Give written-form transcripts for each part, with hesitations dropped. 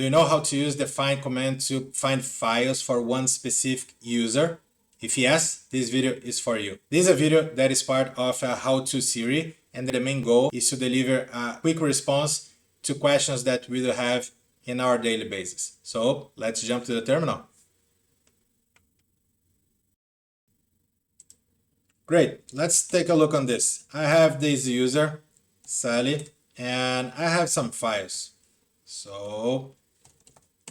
Do you know how to use the find command to find files for one specific user? If yes, this video is for you. This is a video that is part of a how-to series, and the main goal is to deliver a quick response to questions that we do have in our daily basis. So let's jump to the terminal. Great, let's take a look on this. I have this user, Sally, and I have some files. So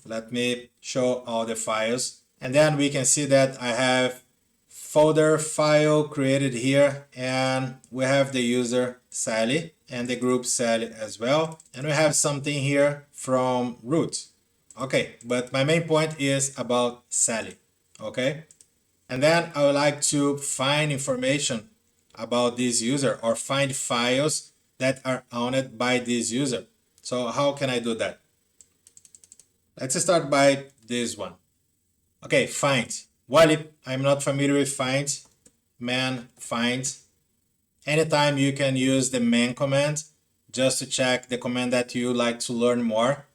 let me show all the files. And then we can see that I have folder file created here, and we have the user Sally and the group Sally as well. And we have something here from root. Okay, but my main point is about Sally. Okay. And then I would like to find information about this user or find files that are owned by this user. So how can I do that? Let's start by this one. Okay, find. While I'm not familiar with find, man find. Anytime you can use the man command just to check the command that you like to learn more.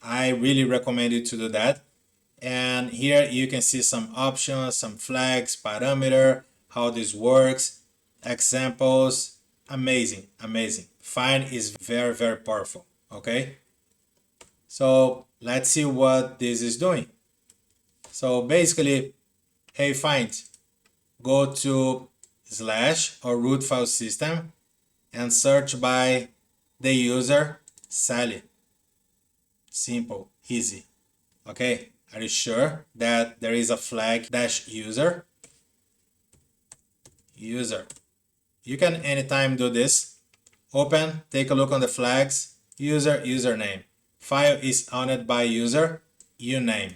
I really recommend you to do that. And here you can see some options, some flags, parameter, how this works, examples. Amazing, amazing. Find is very, very powerful. Okay. So let's see what this is doing. So basically, hey, find, go to slash or root file system and search by the user Sally. Simple, easy. Okay. Are you sure that there is a flag dash user? User. You can anytime do this. Open, take a look on the flags. User, username. File is owned by user, uname.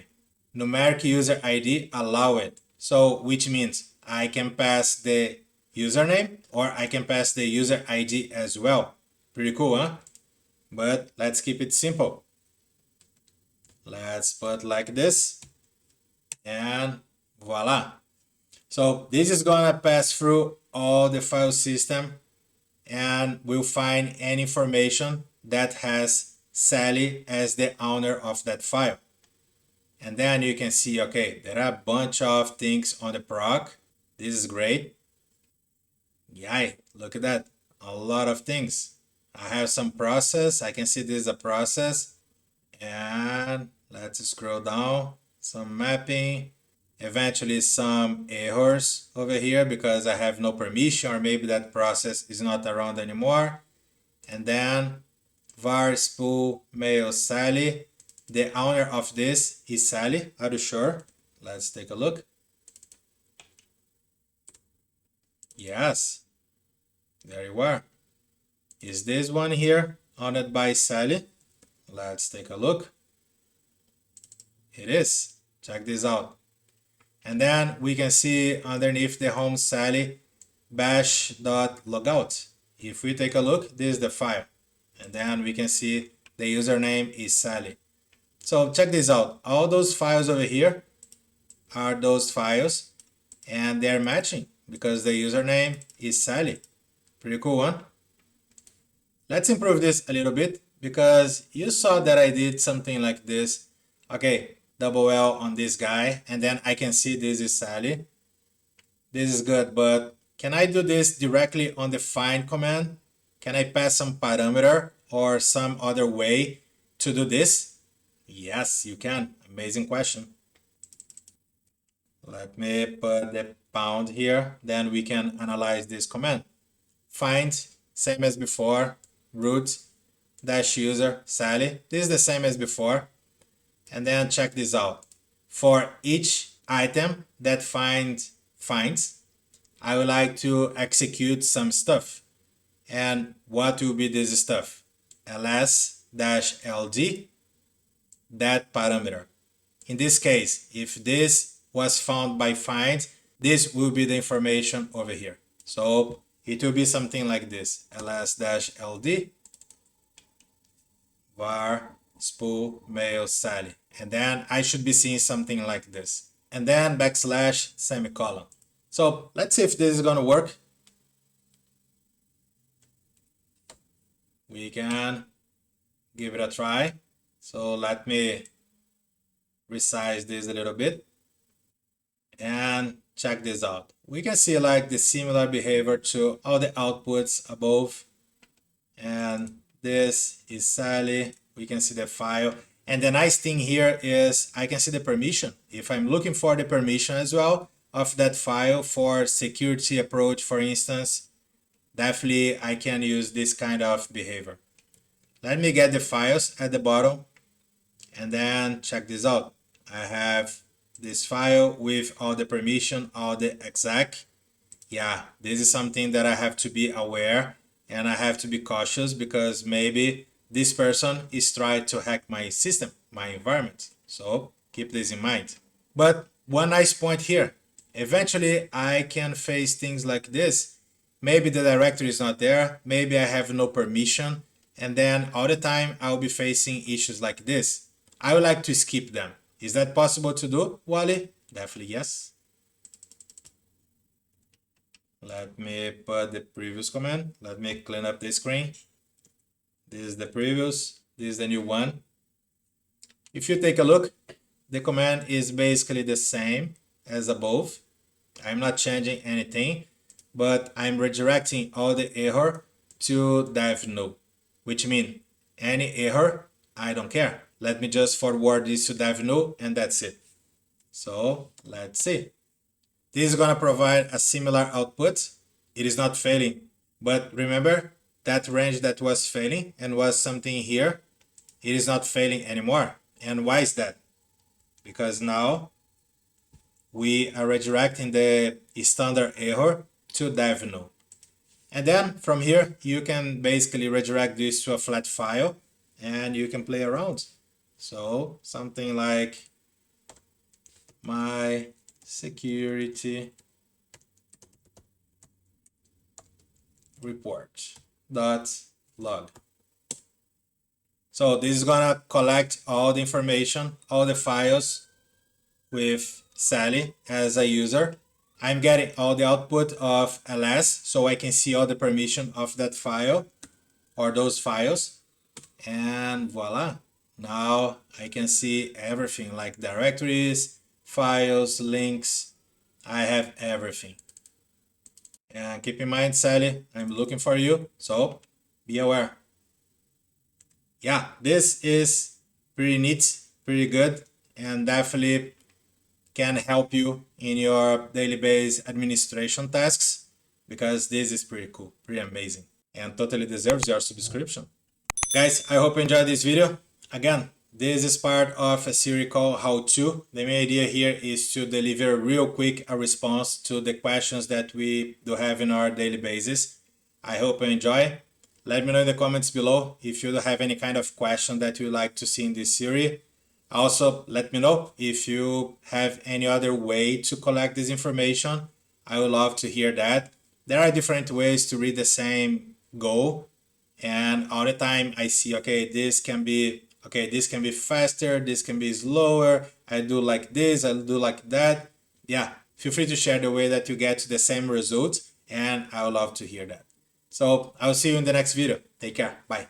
Numeric user ID, allow it. So which means I can pass the username or I can pass the user ID as well. Pretty cool, huh? But let's keep it simple. Let's put like this, and voila. So this is gonna pass through all the file system and we'll find any information that has Sally as the owner of that file. And then you can see, okay, there are a bunch of things on the proc. This is great. Yeah, look at that. A lot of things. I have some process. I can see this is a process. And let's scroll down, some mapping, eventually some errors over here because I have no permission or maybe that process is not around anymore. And then var spool mail Sally. The owner of this is Sally. Are you sure? Let's take a look. Yes, there you are. Is this one here owned by Sally? Let's take a look. It is. Check this out. And then we can see underneath the home Sally bash.logout. If we take a look, this is the file. And then we can see the username is Sally. So check this out. All those files over here are those files and they're matching because the username is Sally. Pretty cool, huh? Let's improve this a little bit because you saw that I did something like this. Okay, double L on this guy, and then I can see this is Sally. This is good, but can I do this directly on the find command? Can I pass some parameter or some other way to do this? Yes, you can. Amazing question. Let me put the pound here, then we can analyze this command. Find, same as before, root dash user Sally. This is the same as before. And then check this out. For each item that finds, I would like to execute some stuff. And what will be this stuff? ls-ld, that parameter. In this case, if this was found by find, this will be the information over here. So it will be something like this, ls-ld var spool mail Sally. And then I should be seeing something like this. And then backslash semicolon. So let's see if this is gonna work. We can give it a try. So let me resize this a little bit and check this out. We can see like the similar behavior to all the outputs above. And this is Sally. We can see the file. And the nice thing here is I can see the permission. If I'm looking for the permission as well of that file for security approach, for instance, definitely I can use this kind of behavior. Let me get the files at the bottom and then check this out. I have this file with all the permission, all the exec. Yeah, this is something that I have to be aware and I have to be cautious because maybe this person is trying to hack my system, my environment. So keep this in mind. But one nice point here, eventually I can face things like this. Maybe the directory is not there, maybe I have no permission, and then all the time I'll be facing issues like this. I would like to skip them. Is that possible to do, Wally? Definitely yes. Let me put the previous command. Let me clean up the screen. This is the previous. This is the new one. If you take a look, the command is basically the same as above. I'm not changing anything, but I'm redirecting all the error to dev no, which means any error, I don't care. Let me just forward this to dev no and that's it. So let's see. This is going to provide a similar output. It is not failing. But remember that range that was failing and was something here, it is not failing anymore. And why is that? Because now we are redirecting the standard error to dev no. And then from here, you can basically redirect this to a flat file and you can play around. So something like my security report .log. So this is gonna collect all the information, all the files with Sally as a user. I'm getting all the output of ls, so I can see all the permission of that file or those files. And voila, now I can see everything like directories, files, links. I have everything. And keep in mind, Sally, I'm looking for you, so be aware. Yeah, this is pretty neat, pretty good, and definitely can help you in your daily base administration tasks because this is pretty cool, pretty amazing, and totally deserves your subscription. Guys, I hope you enjoyed this video. Again, this is part of a series called How To. The main idea here is to deliver real quick a response to the questions that we do have in our daily basis. I hope you enjoy. Let me know in the comments below if you have any kind of question that you'd like to see in this series. Also, let me know if you have any other way to collect this information. I would love to hear that. There are different ways to read the same goal. And all the time I see, okay, this can be faster, this can be slower, I do like this, I do like that. Yeah, feel free to share the way that you get to the same result, and I would love to hear that. So I'll see you in the next video. Take care. Bye.